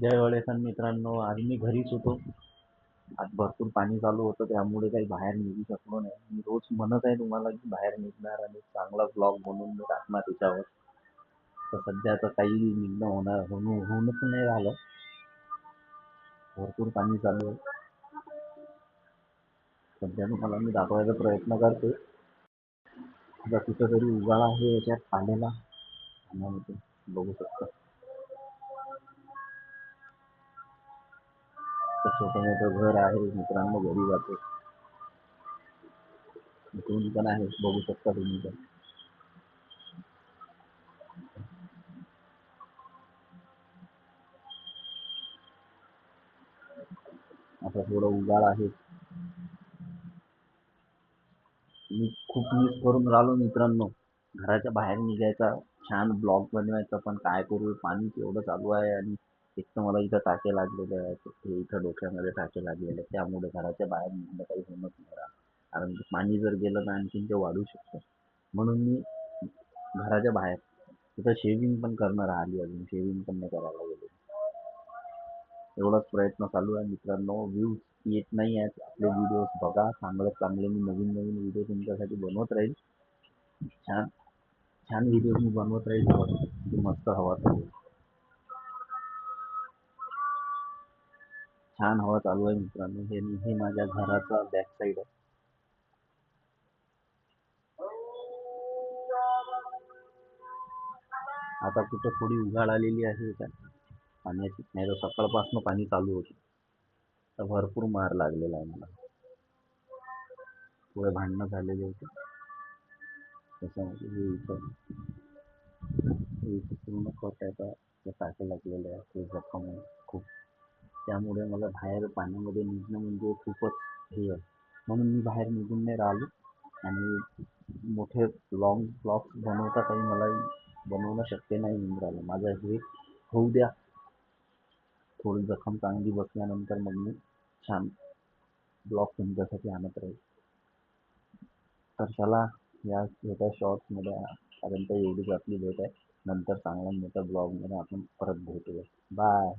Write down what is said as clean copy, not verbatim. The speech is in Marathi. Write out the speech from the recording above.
जय वडेसन मित्रांनो, आज मी घरीच होतो. आज भरपूर पाणी चालू होतं, त्यामुळे काही बाहेर निघू शकलो नाही. मी रोज म्हणत आहे तुम्हाला की बाहेर निघणार आणि चांगला ब्लॉग बनवून मी टाकणार त्याच्यावर. तर सध्या तर काही निघणं होऊनच नाही राहिलं. भरपूर पाणी चालू आहे. सध्या तुम्हाला मी दाखवायचा प्रयत्न करतो. आता कुठेतरी उजाळा आहे याच्यात आलेला पाण्यामध्ये बघू शकता. तर छोटं मोठं घर आहे मित्रांनो, घरी जातो. इकडून पण आहे, बघू शकता तुम्ही पण. आता थोडं उजाळ आहे. मी खूप मिस करून राहिलो मित्रांनो, घराच्या बाहेर निघायचा, छान ब्लॉग बनवायचा. पण काय करू, पाणी एवढं चालू आहे आणि एक तर मला इथं टाके लागलेले आहेत. हे इथं डोक्यामध्ये टाके लागलेले आहेत, त्यामुळे घराच्या बाहेर निघणं काही होणच नाही राहिलं. कारण की पाणी जर गेलं तर आणखीन ते वाढू शकतं. म्हणून मी घराच्या बाहेर तिथं शेविंग पण करणं राहिली, अजून शेविंग पण नाही करायला गेलो. एवढाच प्रयत्न चालू आहे मित्रांनो. व्ह्यूज येत नाही आहेत आपले व्हिडिओज बघा. चांगले चांगले मी नवीन नवीन व्हिडिओ तुमच्यासाठी बनवत राहील. छान छान व्हिडिओ मी बनवत राहील. की मस्त हवा चालू आहे. छान हवा चालू आहे मित्रांनो. हे माझ्या घराचा बॅक साईड आहे. आता कुठं थोडी उघाड आलेली आहे का पाण्याची, नाही तर सकाळपासून पाणी चालू होतं. तर भरपूर मार लागलेला आहे मला. थोडे भांडणं झालेले होते त्याच्यामध्ये. हे इथं पूर्ण खत आहे, आता ते टाके लागलेले आहे, ते जखम आहे खूप. त्यामुळे मला बाहेर पाण्यामध्ये निघणं म्हणजे खूपच हे आहे. म्हणून मी बाहेर निघून नाही राहिलो. आणि मोठे लॉंग ब्लॉग्स बनवता काही मला बनवणं शक्य नाही होऊन राहिलं. माझं हे होऊ द्या, थोडी जखम चांगली बसल्यानंतर मग मी छान ब्लॉग तुमच्यासाठी आणत राहील. तर चला, या छोट्या शॉर्ट्समध्ये आतापर्यंत एवढीच आपली भेट आहे. नंतर चांगल्या मोठ्या ब्लॉगमध्ये आपण परत भेटूया. बाय.